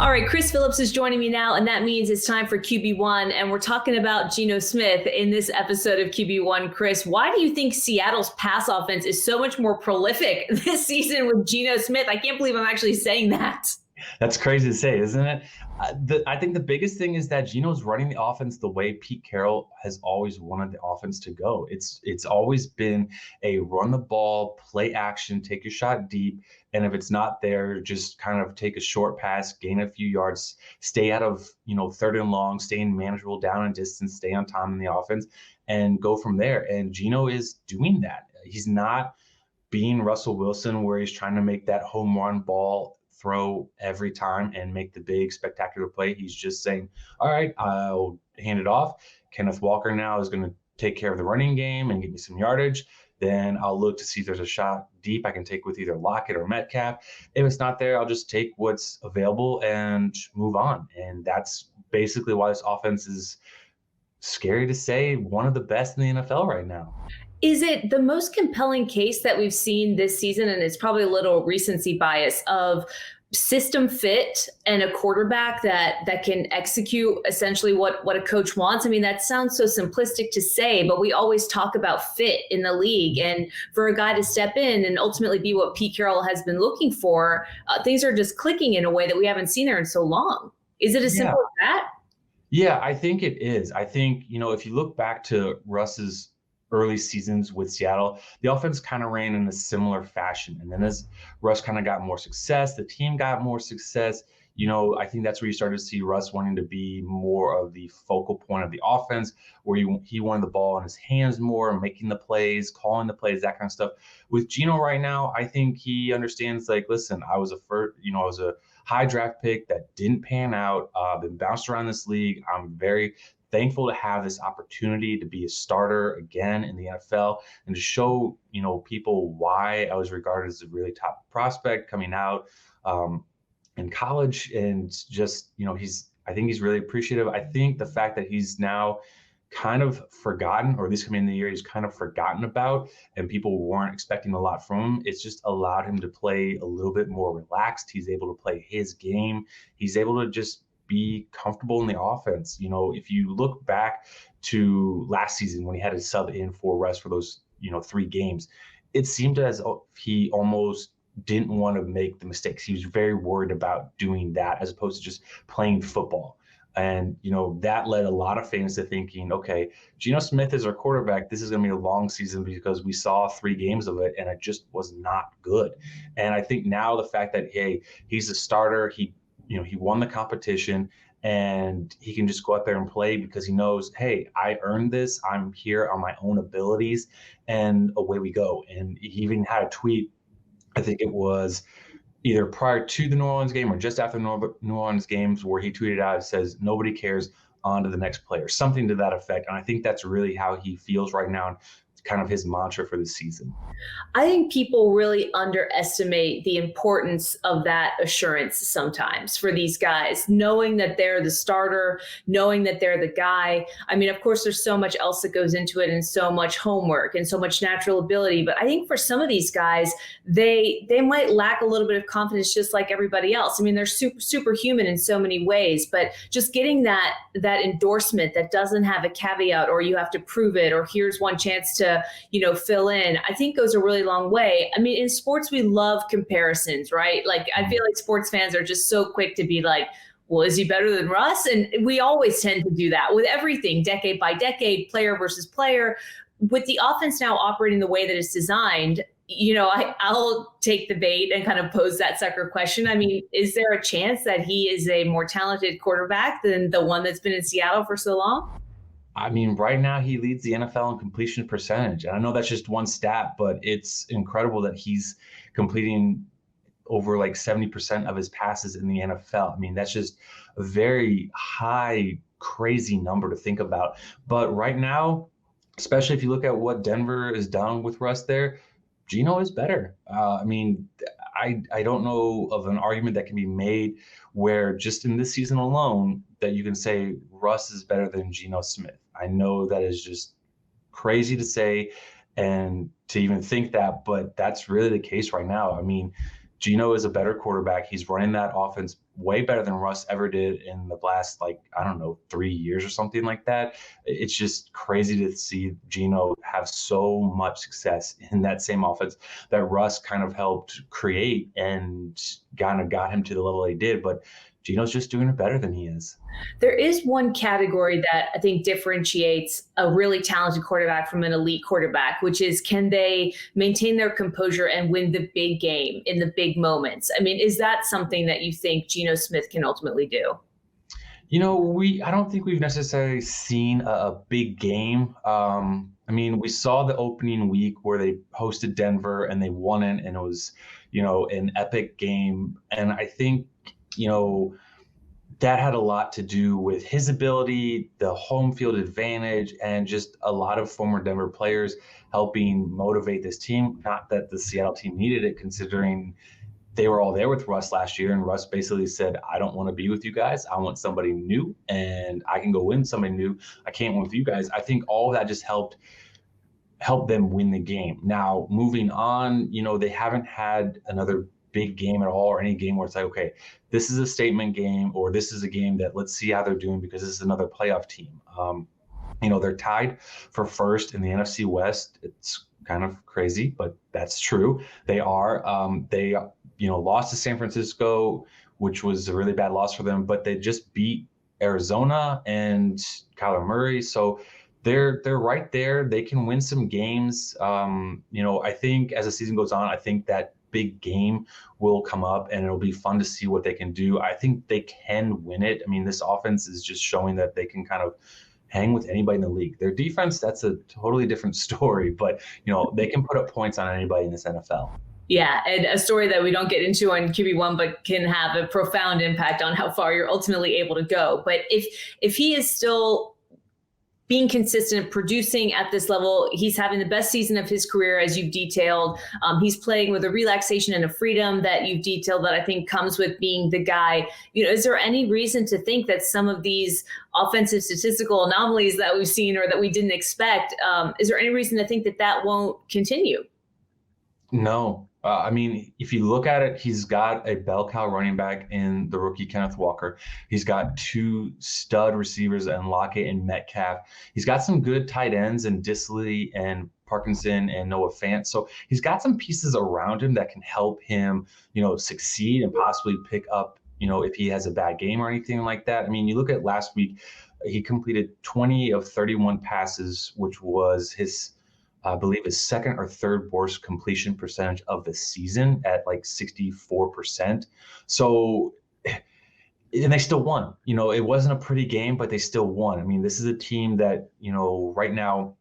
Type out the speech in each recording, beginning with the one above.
All right, Chris Phillips is joining me now, and that means it's time for QB1, and we're talking about Geno Smith in this episode of QB1. Chris, why do you think Seattle's pass offense is so much more prolific this season with Geno Smith? I can't believe I'm actually saying that. That's crazy to say, isn't it? I think the biggest thing is that Geno's running the offense the way Pete Carroll has always wanted the offense to go. It's always been a run the ball, play action, take your shot deep, and if it's not there, just kind of take a short pass, gain a few yards, stay out of third and long, stay in manageable down and distance, stay on time in the offense, and go from there. And Geno is doing that. He's not being Russell Wilson where he's trying to make that home run ball throw every time and make the big spectacular play. He's just saying, all right, I'll hand it off. Kenneth Walker now is going to take care of the running game and get me some yardage. Then I'll look to see if there's a shot deep I can take with either Lockett or Metcalf. If it's not there, I'll just take what's available and move on. And that's basically why this offense is, scary to say, one of the best in the NFL right now. Is it the most compelling case that we've seen this season? And it's probably a little recency bias of system fit and a quarterback that can execute essentially what a coach wants. I mean, that sounds so simplistic to say, but we always talk about fit in the league. And for a guy to step in and ultimately be what Pete Carroll has been looking for, things are just clicking in a way that we haven't seen there in so long. Is it as simple as that? Yeah, I think it is. I think, if you look back to Russ's early seasons with Seattle, the offense kind of ran in a similar fashion. And then as Russ kind of got more success, the team got more success. I think that's where you started to see Russ wanting to be more of the focal point of the offense, where he wanted the ball in his hands more, making the plays, calling the plays, that kind of stuff. With Geno right now, I think he understands, like, listen, I was a high draft pick that didn't pan out, been bounced around this league. I'm very thankful to have this opportunity to be a starter again in the NFL and to show, people why I was regarded as a really top prospect coming out in college. And just, I think he's really appreciative. I think the fact that he's now kind of forgotten, or at least coming in the year, he's kind of forgotten about, and people weren't expecting a lot from him. It's just allowed him to play a little bit more relaxed. He's able to play his game. He's able to just be comfortable in the offense. If you look back to last season when he had his sub in for Russ for those, 3 games, it seemed as if he almost didn't want to make the mistakes. He was very worried about doing that as opposed to just playing football. And, that led a lot of fans to thinking, okay, Geno Smith is our quarterback. This is going to be a long season because we saw 3 games of it and it just was not good. And I think now the fact that, hey, he's a starter, he won the competition and he can just go out there and play because he knows, hey, I earned this. I'm here on my own abilities, and away we go. And he even had a tweet, I think it was either prior to the New Orleans game or just after the New Orleans games, where he tweeted out, it says, nobody cares, on to the next player, something to that effect. And I think that's really how he feels right now. Kind of his mantra for the season. I think people really underestimate the importance of that assurance sometimes for these guys, knowing that they're the starter, knowing that they're the guy. I mean, of course, there's so much else that goes into it and so much homework and so much natural ability. But I think for some of these guys, they might lack a little bit of confidence just like everybody else. I mean, they're superhuman in so many ways, but just getting that endorsement that doesn't have a caveat or you have to prove it or here's one chance to fill in, I think goes a really long way. I mean, in sports, we love comparisons, right? Like, I feel like sports fans are just so quick to be like, well, is he better than Russ? And we always tend to do that with everything, decade by decade, player versus player. With the offense now operating the way that it's designed, I'll take the bait and kind of pose that sucker question. I mean, is there a chance that he is a more talented quarterback than the one that's been in Seattle for so long? I mean, right now he leads the NFL in completion percentage. And I know that's just one stat, but it's incredible that he's completing over like 70% of his passes in the NFL. I mean, that's just a very high, crazy number to think about. But right now, especially if you look at what Denver has done with Russ there, Geno is better. I mean, I don't know of an argument that can be made where just in this season alone that you can say Russ is better than Geno Smith. I know that is just crazy to say and to even think that, but that's really the case right now. I mean, Geno is a better quarterback. He's running that offense way better than Russ ever did in the last, like, I don't know, 3 years or something like that. It's just crazy to see Geno have so much success in that same offense that Russ kind of helped create and kind of got him to the level he did. But Geno's just doing it better than he is. There is one category that I think differentiates a really talented quarterback from an elite quarterback, which is, can they maintain their composure and win the big game in the big moments? I mean, is that something that you think Geno Smith can ultimately do? I don't think we've necessarily seen a big game. I mean, we saw the opening week where they hosted Denver and they won it, and it was, an epic game. And I think, that had a lot to do with his ability, the home field advantage, and just a lot of former Denver players helping motivate this team. Not that the Seattle team needed it, considering they were all there with Russ last year, and Russ basically said, I don't want to be with you guys. I want somebody new, and I can go win somebody new. I can't win with you guys. I think all of that just helped them win the game. Now, moving on, they haven't had another big game at all, or any game where it's like, okay, this is a statement game, or this is a game that let's see how they're doing because this is another playoff team. They're tied for first in the NFC West. It's kind of crazy, but that's true. They are. They lost to San Francisco, which was a really bad loss for them, but they just beat Arizona and Kyler Murray. So they're right there. They can win some games. I think as the season goes on, I think that big game will come up and it'll be fun to see what they can do. I think they can win it. I mean, this offense is just showing that they can kind of hang with anybody in the league. Their defense, that's a totally different story, but they can put up points on anybody in this NFL. Yeah, and a story that we don't get into on QB1, but can have a profound impact on how far you're ultimately able to go. But if he is still being consistent, producing at this level, he's having the best season of his career, as you've detailed. He's playing with a relaxation and a freedom that you've detailed that I think comes with being the guy. Is there any reason to think that some of these offensive statistical anomalies that we've seen or that we didn't expect, is there any reason to think that won't continue? No. I mean, if you look at it, he's got a bell cow running back in the rookie Kenneth Walker. He's got two stud receivers in Lockett and Metcalf. He's got some good tight ends in Disley and Parkinson and Noah Fant. So he's got some pieces around him that can help him, succeed and possibly pick up, if he has a bad game or anything like that. I mean, you look at last week, he completed 20 of 31 passes, which was I believe his second or third worst completion percentage of the season at like 64%. So, and they still won. It wasn't a pretty game, but they still won. I mean, this is a team that, right now,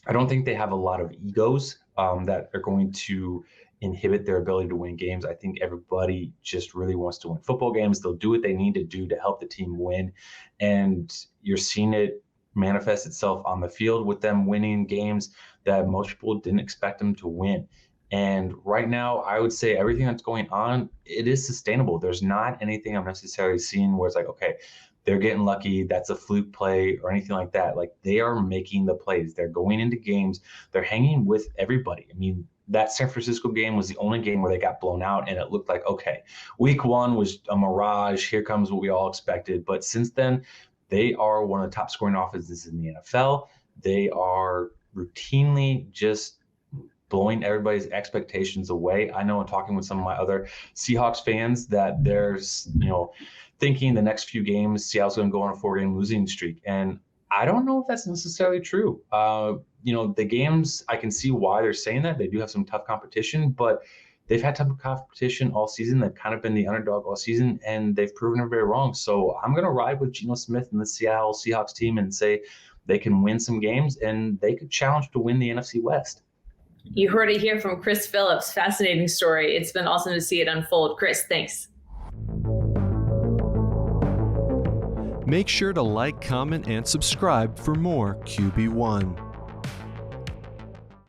I don't think they have a lot of egos that are going to inhibit their ability to win games. I think everybody just really wants to win football games. They'll do what they need to do to help the team win. And you're seeing it manifest itself on the field with them winning games that most people didn't expect them to win. And right now, I would say everything that's going on, it is sustainable. There's not anything I'm necessarily seeing where it's like, okay, they're getting lucky, that's a fluke play or anything like that. Like, they are making the plays. They're going into games. They're hanging with everybody. I mean, that San Francisco game was the only game where they got blown out, and it looked like, okay, week one was a mirage. Here comes what we all expected. But since then, they are one of the top scoring offenses in the NFL. They are routinely just blowing everybody's expectations away. I know in talking with some of my other Seahawks fans that there's, thinking the next few games, Seattle's going to go on a 4-game losing streak. And I don't know if that's necessarily true. The games, I can see why they're saying that. They do have some tough competition, but they've had tough competition all season. They've kind of been the underdog all season, and they've proven everybody wrong. So I'm going to ride with Geno Smith and the Seattle Seahawks team and say they can win some games, and they could challenge to win the NFC West. You heard it here from Chris Phillips. Fascinating story. It's been awesome to see it unfold. Chris, thanks. Make sure to like, comment, and subscribe for more QB1.